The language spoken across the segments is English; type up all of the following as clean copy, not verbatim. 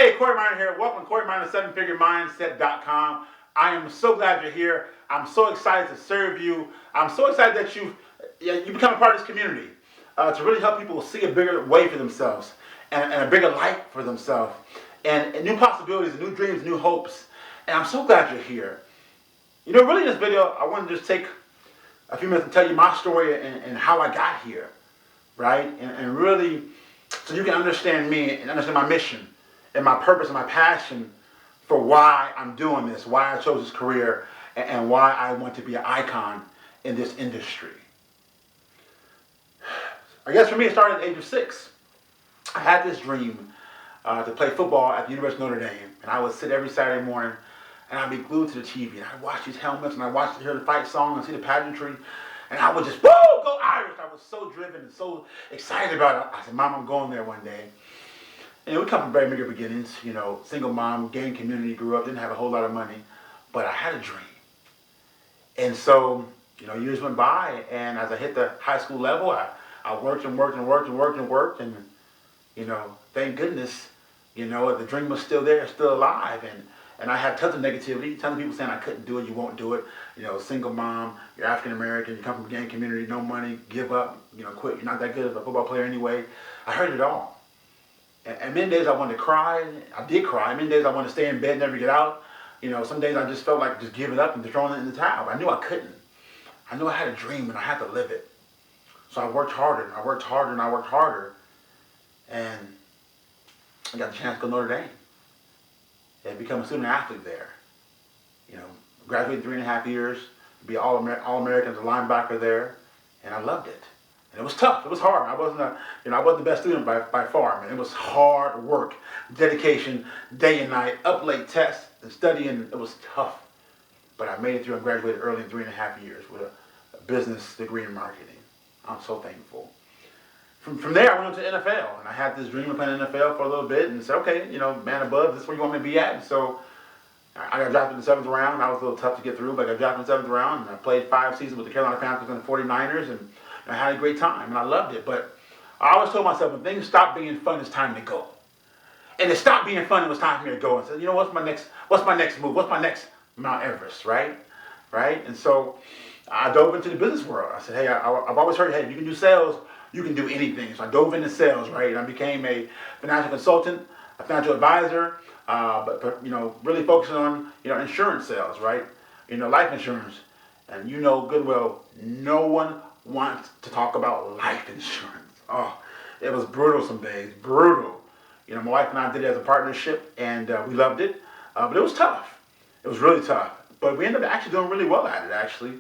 Hey, Kory Minor here. Welcome to Kory Minor, 7figuremindset.com. I am so glad you're here. I'm so excited to serve you. I'm so excited that you become a part of this community to really help people see a bigger way for themselves and a bigger light for themselves and new possibilities, new dreams, new hopes. And I'm so glad you're here. You know, really in this video, I want to just take a few minutes to tell you my story and how I got here, right? And really, so you can understand me and understand my mission and my purpose and my passion for why I'm doing this, why I chose this career, and why I want to be an icon in this industry. I guess for me, it started at the age of 6. I had this dream to play football at the University of Notre Dame, and I would sit every Saturday morning and I'd be glued to the TV, and I'd watch these helmets, and I'd hear the fight song and see the pageantry, and I would just, woo, go Irish. I was so driven and so excited about it. I said, Mom, I'm going there one day. And we come from very meager beginnings, you know, single mom, gang community, grew up, didn't have a whole lot of money, but I had a dream. And so, you know, years went by, and as I hit the high school level, I worked and worked and worked and worked and worked, and, you know, thank goodness, you know, the dream was still there, still alive, and I had tons of negativity, tons of people saying I couldn't do it, you won't do it, you know, single mom, you're African American, you come from a gang community, no money, give up, you know, quit, you're not that good of a football player anyway. I heard it all. And many days I wanted to cry. I did cry. Many days I wanted to stay in bed and never get out. You know, some days I just felt like just giving up and throwing it in the towel. I knew I couldn't. I knew I had a dream and I had to live it. So I worked harder and I worked harder and I worked harder. And I got the chance to go to Notre Dame and become a student athlete there. You know, graduated 3.5 years, be All-American as a linebacker there, and I loved it. And it was tough. It was hard. I wasn't the best student by far. Man, it was hard work, dedication, day and night, up late tests and studying. It was tough, but I made it through and graduated early in 3.5 years with a business degree in marketing. I'm so thankful. From there, I went into the NFL, and I had this dream of playing NFL for a little bit, and said, okay, you know, man above, this is where you want me to be at. And so I got drafted in the 7th round. That was a little tough to get through, but I got drafted in the 7th round, and I played 5 seasons with the Carolina Panthers and the 49ers, and I had a great time, and I loved it. But I always told myself, when things stop being fun, it's time to go. And it stopped being fun, it was time for me to go. And said, you know, what's my next move? What's my next Mount Everest, right? And so I dove into the business world. I said, hey, I've always heard, hey, if you can do sales, you can do anything. So I dove into sales, right? And I became a financial consultant, a financial advisor, but you know, really focusing on, you know, insurance sales, right? You know, life insurance. And you know good well, no one wants to talk about life insurance. Oh, it was brutal some days, brutal. You know, my wife and I did it as a partnership, and we loved it, but it was tough. It was really tough, but we ended up actually doing really well at it, actually.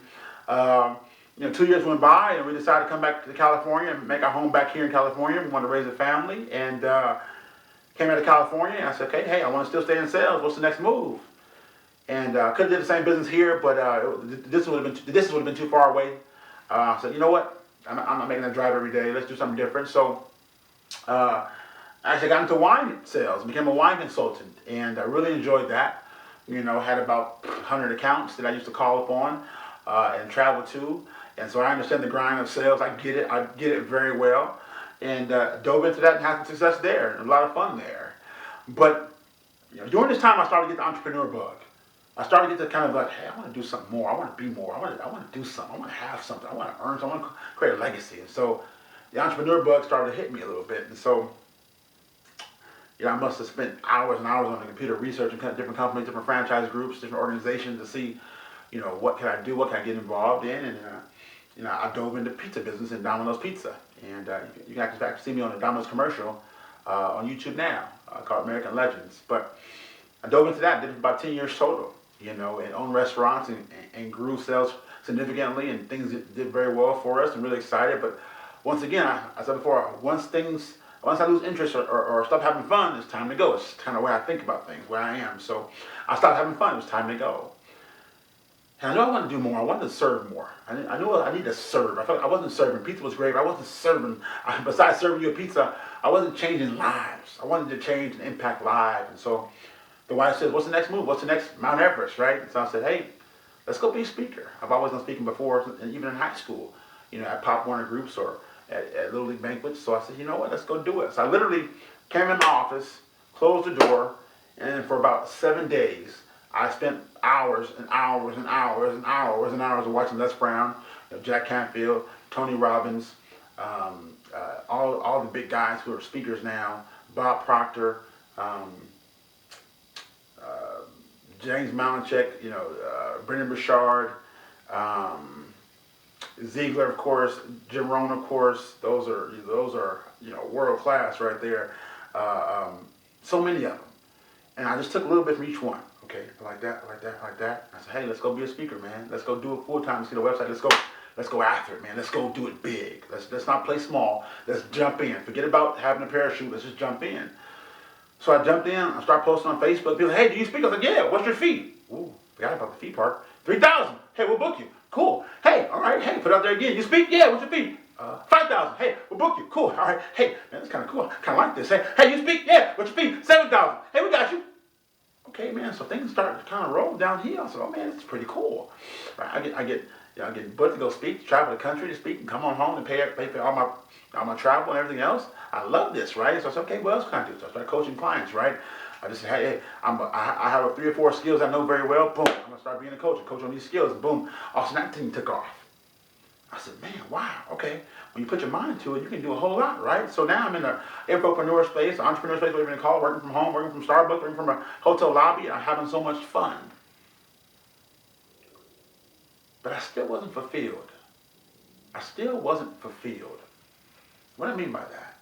You know, 2 years went by, and we decided to come back to California and make our home back here in California. We wanted to raise a family, and came out to California, and I said, okay, hey, I want to still stay in sales. What's the next move? And I could have did the same business here, but this would have been too far away. I said, you know what? I'm not making that drive every day. Let's do something different. So I actually got into wine sales and became a wine consultant, and I really enjoyed that. You know, had about 100 accounts that I used to call upon and travel to, and so I understand the grind of sales. I get it very well, and dove into that and had some success there, and a lot of fun there. But you know, during this time, I started to get the entrepreneur bug. I started to get to kind of like, hey, I want to do something more. I want to be more. I want to do something. I want to have something. I want to earn something. I want to create a legacy. And so the entrepreneur bug started to hit me a little bit. And so, you know, I must have spent hours and hours on the computer researching different companies, different franchise groups, different organizations to see, you know, what can I do? What can I get involved in? And, you know, I dove into pizza business in Domino's Pizza. And you can actually see me on a Domino's commercial on YouTube now called American Legends. But I dove into that, did it for about 10 years total. You know, and owned restaurants and grew sales significantly, and things did very well for us, and really excited. But once again, I said before, once I lose interest or stop having fun, it's time to go. It's kind of the way I think about things, where I am. So I stopped having fun. It was time to go. And I knew I wanted to do more. I wanted to serve more. I knew I needed to serve. I felt like I wasn't serving. Pizza was great, but I wasn't serving. Besides serving you a pizza, I wasn't changing lives. I wanted to change and impact lives. And so the wife says, what's the next move? What's the next Mount Everest, right? So I said, hey, let's go be a speaker. I've always done speaking before, even in high school, you know, at Pop Warner groups or at Little League banquets. So I said, you know what, let's go do it. So I literally came in my office, closed the door, and for about 7 days, I spent hours and hours and hours and hours and hours of watching Les Brown, Jack Canfield, Tony Robbins, all the big guys who are speakers now, Bob Proctor, James Malinchek, Brendan Burchard, Ziegler, of course, Jim Rohn, of course. Those are world class right there. So many of them, and I just took a little bit from each one. Okay, like that. I said, hey, let's go be a speaker, man. Let's go do it full time. Let's get a website. Let's go after it, man. Let's go do it big. Let's not play small. Let's jump in. Forget about having a parachute. Let's just jump in. So I jumped in. I started posting on Facebook. People, hey, do you speak? I was like, yeah. What's your fee? Ooh, forgot about the fee part. $3,000. Hey, we'll book you. Cool. Hey, all right. Hey, put it out there again. You speak? Yeah. What's your fee? $5,000. Hey, we'll book you. Cool. All right. Hey, man, that's kind of cool. Kind of like this. Hey, you speak? Yeah. What's your fee? $7,000. Hey, we got you. Okay, man. So things start to kind of roll downhill. So, oh man, this is pretty cool. Right? I get booked to go speak, travel the country to speak, and come on home and pay for all my travel and everything else. I love this, right? So I said, okay, what else can I do? So I started coaching clients, right? I just said, hey, I have 3 or 4 skills I know very well. Boom, I'm gonna start being a coach and coach on these skills. Boom, all of a sudden that thing took off. I said, man, wow, okay. When you put your mind to it, you can do a whole lot, right? So now I'm in the infopreneur space, the entrepreneur space, whatever you call it, working from home, working from Starbucks, working from a hotel lobby, and I'm having so much fun. But I still wasn't fulfilled. What do I mean by that?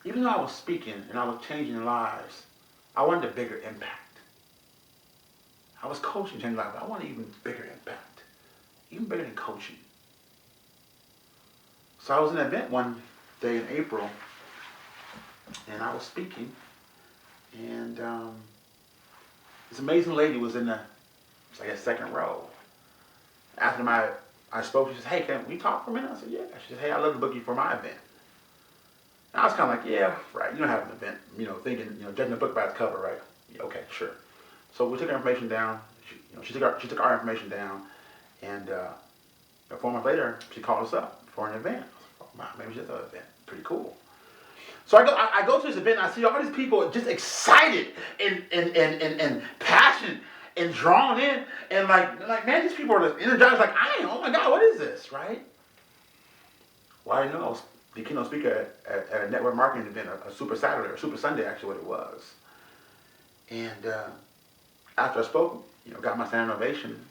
Even though I was speaking and I was changing lives, I wanted a bigger impact. I was coaching, changing lives, but I wanted even bigger impact. Even bigger than coaching. So I was in an event one day in April, and I was speaking, and this amazing lady was in the, I guess, second row. After I spoke, she said, hey, can we talk for a minute? I said, yeah. She said, hey, I'd love to book you for my event. And I was kind of like, yeah, right. You don't have an event, thinking, judging a book by its cover, right? Yeah, okay, sure. So we took her information down. She took our information down, and 4 months later, she called us up for an event. I was like, wow, maybe she's at the event. Pretty cool. So I go to this event and I see all these people just excited and passionate and drawn in and like man, these people are energized like I am. Oh my God, what is this, right? Well, I didn't know I was the keynote speaker at a network marketing event, a Super Saturday or Super Sunday, actually, what it was. And after I spoke, got my standing ovation,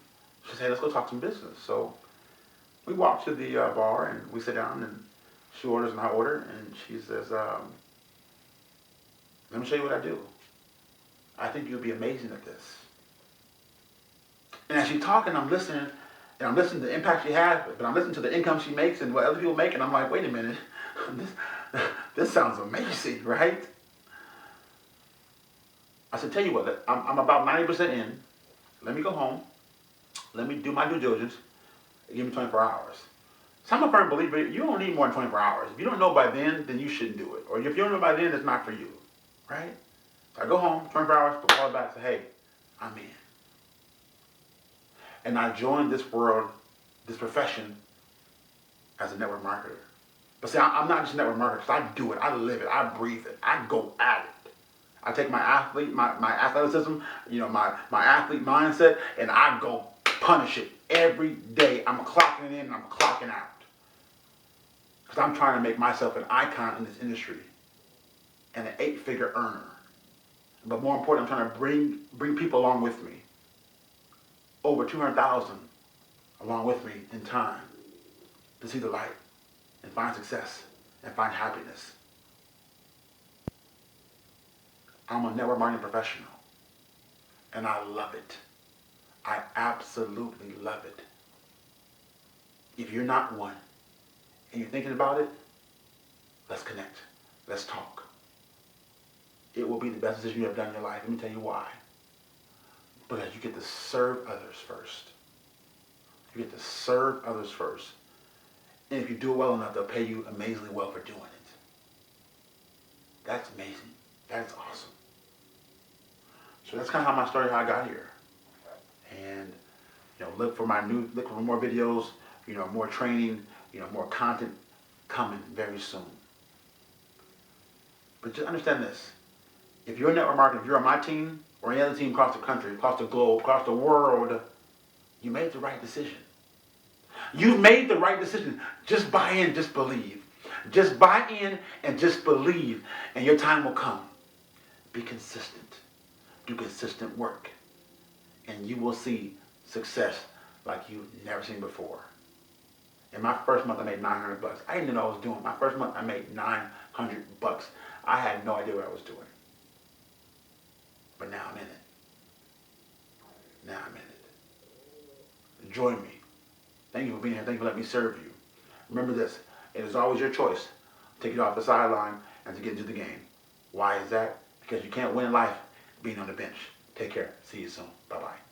she said, hey, let's go talk some business. So we walked to the bar and we sit down and she orders and I order and she says, let me show you what I do. I think you'll be amazing at this. And as she's talking, I'm listening, and I'm listening to the impact she has, but I'm listening to the income she makes and what other people make, and I'm like, wait a minute, this sounds amazing, right? I said, tell you what, I'm about 90% in. Let me go home. Let me do my due diligence. Give me 24 hours. So I'm a firm believer, you don't need more than 24 hours. If you don't know by then you shouldn't do it. Or if you don't know by then, it's not for you, right? So I go home, 24 hours, call her back, say, hey, I'm in. And I joined this world, this profession, as a network marketer. But see, I'm not just a network marketer, because I do it, I live it, I breathe it, I go at it. I take my athleticism, my athlete mindset, and I go punish it every day. I'm clocking in and I'm clocking out. Because I'm trying to make myself an icon in this industry and an 8-figure earner. But more important, I'm trying to bring people along with me. Over 200,000 along with me in time to see the light and find success and find happiness. I'm a network marketing professional and I love it. I absolutely love it. If you're not one and you're thinking about it, let's connect. Let's talk. It will be the best decision you have done in your life. Let me tell you why. Because you get to serve others first. You get to serve others first. And if you do it well enough, they'll pay you amazingly well for doing it. That's amazing. That's awesome. So that's kind of how my story, how I got here. And look for more videos, more training, more content coming very soon. But just understand this. If you're in network marketing, if you're on my team or any other team across the country, across the globe, across the world, you made the right decision. You've made the right decision. Just buy in, just believe. Just buy in and just believe, and your time will come. Be consistent. Do consistent work, and you will see success like you've never seen before. In my first month, I made $900. I didn't know what I was doing. My first month, I made $900. I had no idea what I was doing. But now I'm in it. Now I'm in it. Join me. Thank you for being here. Thank you for letting me serve you. Remember this. It is always your choice to take it off the sideline and to get into the game. Why is that? Because you can't win life being on the bench. Take care. See you soon. Bye-bye.